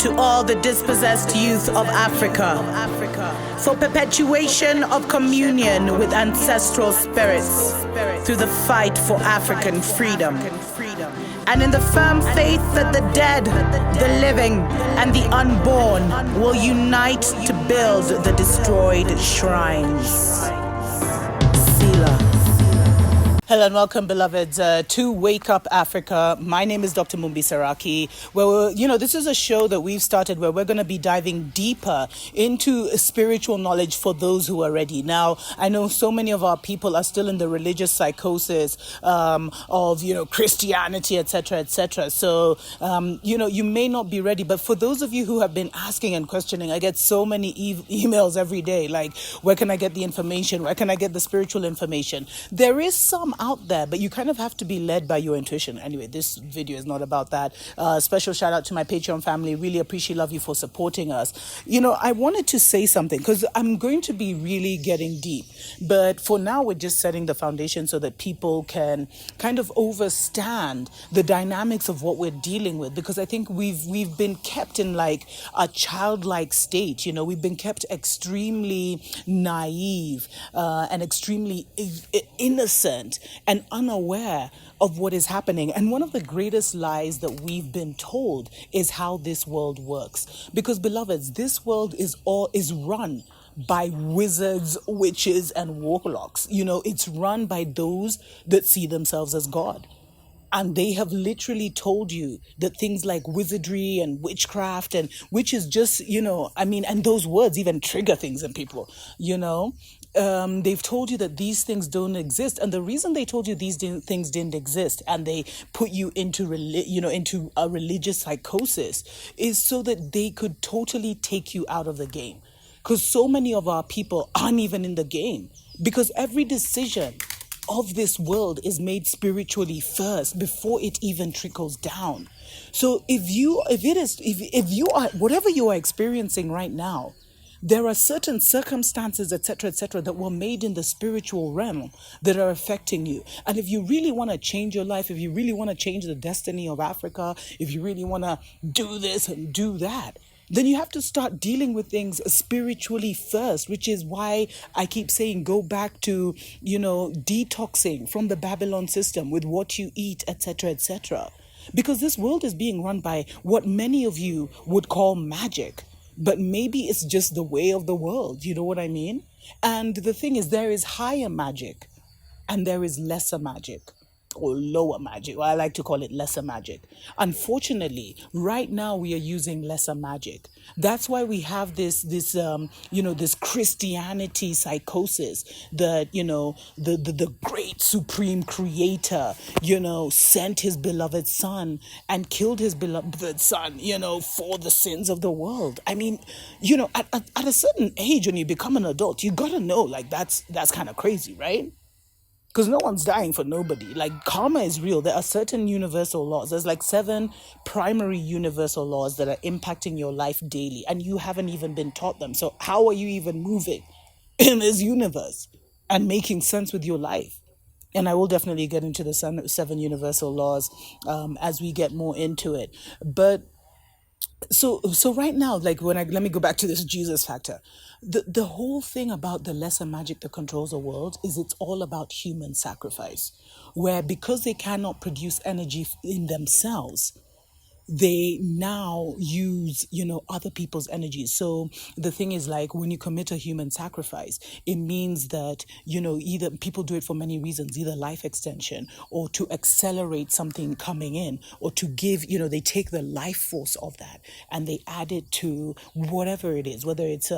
to all the dispossessed youth of Africa, for perpetuation of communion with ancestral spirits through the fight for African freedom, and in the firm faith that the dead, the living, and the unborn will unite to build the destroyed shrines. Selah. Hello and welcome, beloveds, to Wake Up Africa. My name is Dr. Mumbi Saraki. Well, this is a show that we've started where we're going to be diving deeper into spiritual knowledge for those who are ready. Now, I know so many of our people are still in the religious psychosis of, Christianity, etc., etc. So, you may not be ready. But for those of you who have been asking and questioning, I get so many emails every day, like, where can I get the information? Where can I get the spiritual information? There is some out there, but you kind of have to be led by your intuition. Anyway, this video is not about that. Special shout out to my Patreon family. Really love you for supporting us. I wanted to say something because I'm going to be really getting deep, but for now we're just setting the foundation so that people can kind of understand the dynamics of what we're dealing with, because I think we've been kept in like a childlike state. We've been kept extremely naive and extremely innocent and unaware of what is happening. And one of the greatest lies that we've been told is how this world works. Because, beloveds, this world is run by wizards, witches, and warlocks. It's run by those that see themselves as God. And they have literally told you that things like wizardry and witchcraft, and which is just, and those words even trigger things in people, they've told you that these things don't exist. And the reason they told you these things didn't exist and they put you into into a religious psychosis is so that they could totally take you out of the game. Because so many of our people aren't even in the game, because every decision of this world is made spiritually first before it even trickles down. So if you are, whatever you are experiencing right now, there are certain circumstances, etc., that were made in the spiritual realm that are affecting you. And if you really want to change your life, if you really want to change the destiny of Africa, if you really want to do this and do that, then you have to start dealing with things spiritually first, which is why I keep saying go back to, detoxing from the Babylon system with what you eat, etc., etc. Because this world is being run by what many of you would call magic. But maybe it's just the way of the world. You know what I mean? And the thing is, there is higher magic and there is lesser magic, or lower magic. Well, I like to call it lesser magic. Unfortunately, right now we are using lesser magic. That's why we have this Christianity psychosis that, the great supreme creator, sent his beloved son and killed his beloved son, for the sins of the world. I mean, at a certain age, when you become an adult, you got to know, like, that's kind of crazy, right? Because no one's dying for nobody. Like, karma is real. There are certain universal laws. There's like 7 primary universal laws that are impacting your life daily, and you haven't even been taught them. So how are you even moving in this universe and making sense with your life? And I will definitely get into the 7 universal laws as we get more into it. But so right now, like, let me go back to this Jesus factor. The whole thing about the lesser magic that controls the world is it's all about human sacrifice, where because they cannot produce energy in themselves, they now use, other people's energy. So the thing is, like, when you commit a human sacrifice, it means that, either people do it for many reasons, either life extension or to accelerate something coming in, or to give, they take the life force of that and they add it to whatever it is, whether it's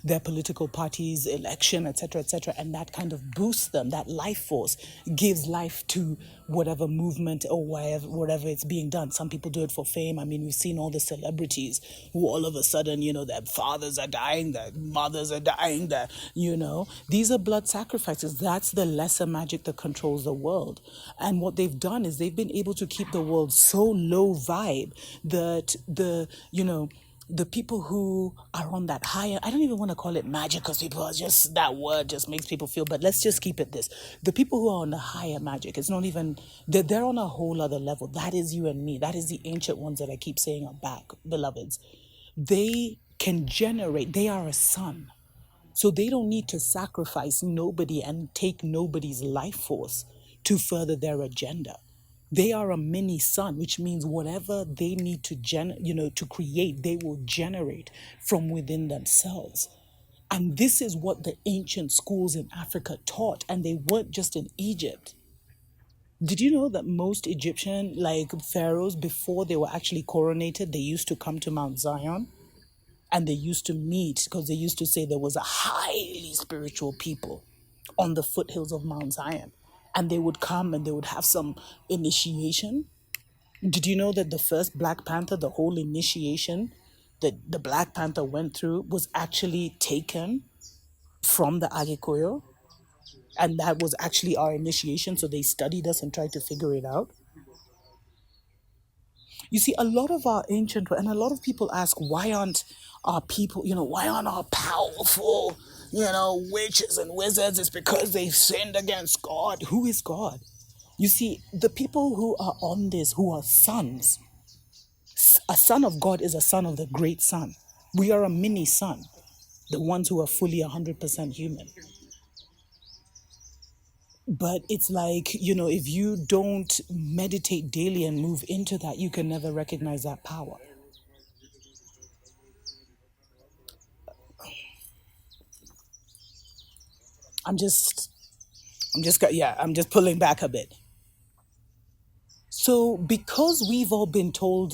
their political party's election, etc., and that kind of boosts them. That life force gives life to whatever movement or whatever it's being done. Some people do it for fame. I mean, we've seen all the celebrities who all of a sudden, their fathers are dying, their mothers are dying, these are blood sacrifices. That's the lesser magic that controls the world. And what they've done is they've been able to keep the world so low vibe that the people who are on that higher, I don't even want to call it magic because people are just, that word just makes people feel, but let's just keep it this. The people who are on the higher magic, it's not even, they're on a whole other level. That is you and me. That is the ancient ones that I keep saying are back, beloveds. They can generate, they are a sun. So they don't need to sacrifice nobody and take nobody's life force to further their agenda. They are a mini sun, which means whatever they need to to create, they will generate from within themselves. And this is what the ancient schools in Africa taught, and they weren't just in Egypt. Did you know that most Egyptian pharaohs, before they were actually coronated, they used to come to Mount Zion and they used to meet, because they used to say there was a highly spiritual people on the foothills of Mount Zion, and they would come and they would have some initiation. Did you know that the first Black Panther, the whole initiation that the Black Panther went through, was actually taken from the Agikoyo? And that was actually our initiation. So they studied us and tried to figure it out. You see, a lot of our ancient, and a lot of people ask, why aren't our people, why aren't our powerful, witches and wizards? It's because they've sinned against God. Who is God? You see, the people who are on this, who are sons, a son of God is a son of the great sun. We are a mini sun, the ones who are fully 100% human. But it's like, if you don't meditate daily and move into that, you can never recognize that power. I'm just pulling back a bit. So because we've all been told,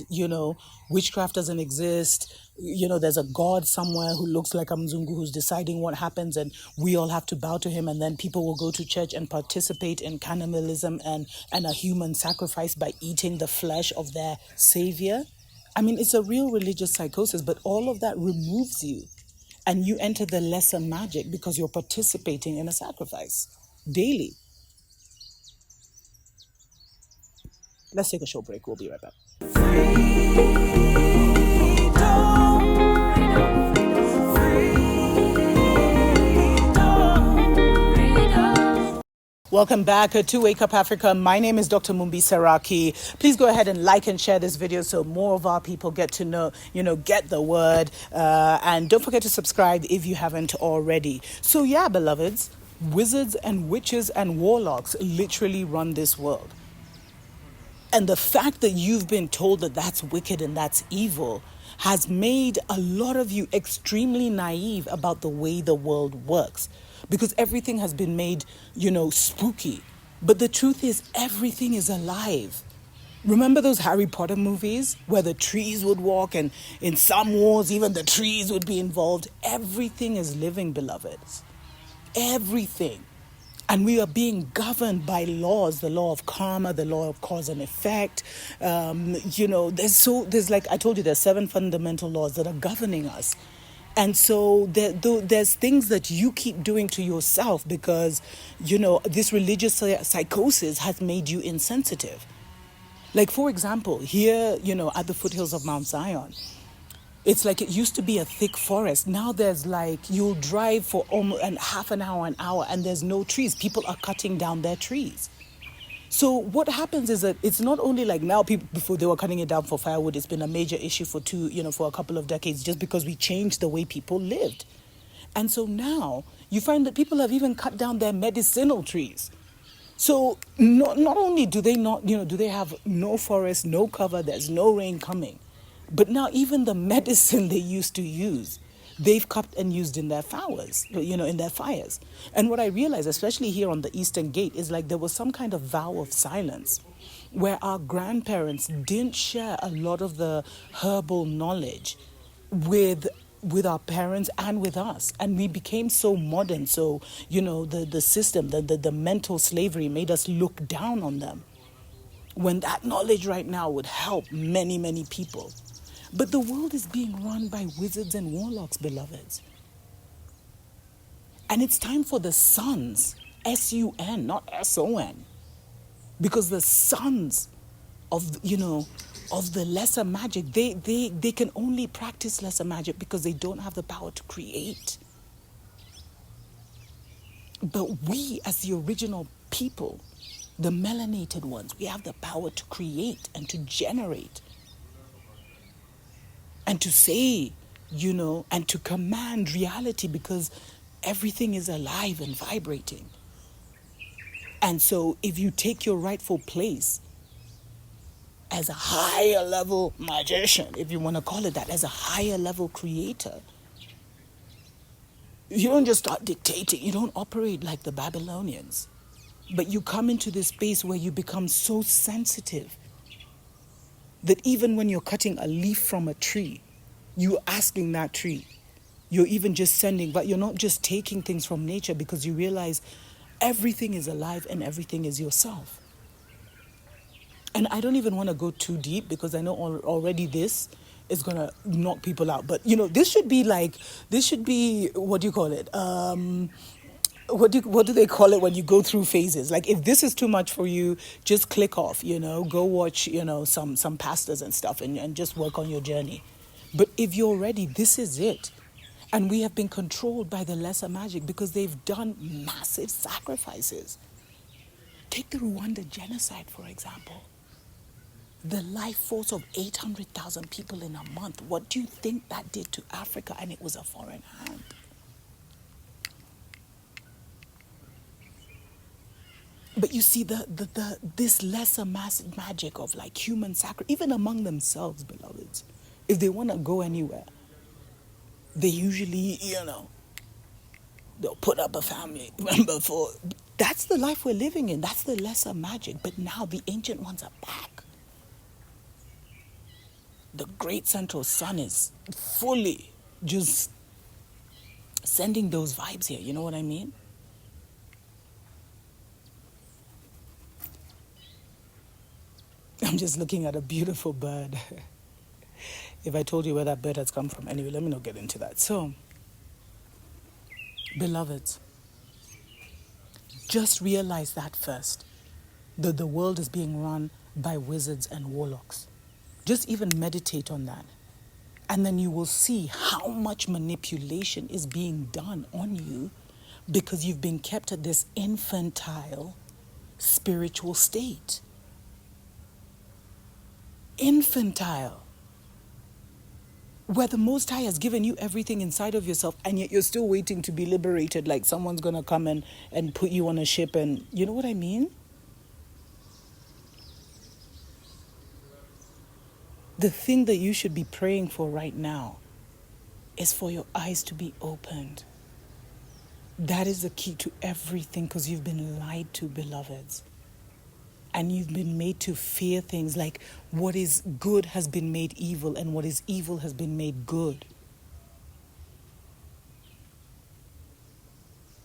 witchcraft doesn't exist, there's a God somewhere who looks like a Mzungu who's deciding what happens, and we all have to bow to him, and then people will go to church and participate in cannibalism and a human sacrifice by eating the flesh of their savior. I mean, it's a real religious psychosis, but all of that removes you, and you enter the lesser magic because you're participating in a sacrifice daily. Let's take a short break. We'll be right back. Welcome back to Wake Up Africa. My name is Dr. Mumbi Saraki. Please go ahead and like and share this video so more of our people get to know, get the word. And don't forget to subscribe if you haven't already. So yeah, beloveds, wizards and witches and warlocks literally run this world. And the fact that you've been told that that's wicked and that's evil has made a lot of you extremely naive about the way the world works, because everything has been made, spooky. But the truth is, everything is alive. Remember those Harry Potter movies where the trees would walk, and in some wars, even the trees would be involved? Everything is living, beloveds. Everything. And we are being governed by laws, the law of karma, the law of cause and effect. There's like I told you, there's 7 fundamental laws that are governing us. And so there's things that you keep doing to yourself because, this religious psychosis has made you insensitive. Like, for example, here, at the foothills of Mount Zion, it's like it used to be a thick forest. Now there's you'll drive for almost half an hour, and there's no trees. People are cutting down their trees. So what happens is that it's not only like now, people, before they were cutting it down for firewood, it's been a major issue for a couple of decades, just because we changed the way people lived. And so now you find that people have even cut down their medicinal trees. So not only do they not, do they have no forest, no cover, there's no rain coming, but now even the medicine they used to use, they've cut and used in their fires, in their fires. And what I realized, especially here on the Eastern Gate, is there was some kind of vow of silence where our grandparents didn't share a lot of the herbal knowledge with our parents and with us. And we became so modern. So, the system, the mental slavery made us look down on them, when that knowledge right now would help many, many people. But the world is being run by wizards and warlocks, beloveds. And it's time for the sons, S-U-N, not S-O-N. Because the sons of, of the lesser magic, they can only practice lesser magic because they don't have the power to create. But we, as the original people, the melanated ones, we have the power to create and to generate. and to say, and to command reality, because everything is alive and vibrating. And so if you take your rightful place as a higher level magician, if you want to call it that, as a higher level creator, you don't just start dictating. You don't operate like the Babylonians. But you come into this space where you become so sensitive that even when you're cutting a leaf from a tree, you're asking that tree. You're even just sending, but you're not just taking things from nature, because you realize everything is alive and everything is yourself. And I don't even want to go too deep, because I know already this is going to knock people out. But, this should be, what do you call it? What do they call it when you go through phases? Like, if this is too much for you, just click off, go watch, some pastors and stuff, and just work on your journey. But if you're ready, this is it. And we have been controlled by the lesser magic because they've done massive sacrifices. Take the Rwanda genocide, for example. The life force of 800,000 people in a month. What do you think that did to Africa? And it was a foreign hand. But you see, this lesser magic of human sacrifice, even among themselves, beloveds, if they want to go anywhere, they usually, they'll put up a family member for. That's the life we're living in. That's the lesser magic. But now the ancient ones are back. The great central sun is fully just sending those vibes here. You know what I mean? I'm just looking at a beautiful bird. If I told you where that bird has come from, anyway, let me not get into that. So, beloveds, just realize that first, that the world is being run by wizards and warlocks. Just even meditate on that. And then you will see how much manipulation is being done on you, because you've been kept at this infantile spiritual state. Infantile. Where the Most High has given you everything inside of yourself, and yet you're still waiting to be liberated, like someone's going to come and put you on a ship, and you know what I mean? The thing that you should be praying for right now is for your eyes to be opened. That is the key to everything, because you've been lied to, beloveds. And you've been made to fear things like what is good has been made evil, and what is evil has been made good.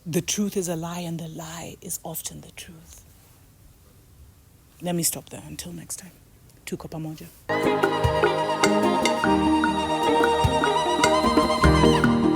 The truth is a lie, and the lie is often the truth. Let me stop there. Until next time. Tuko pamoja.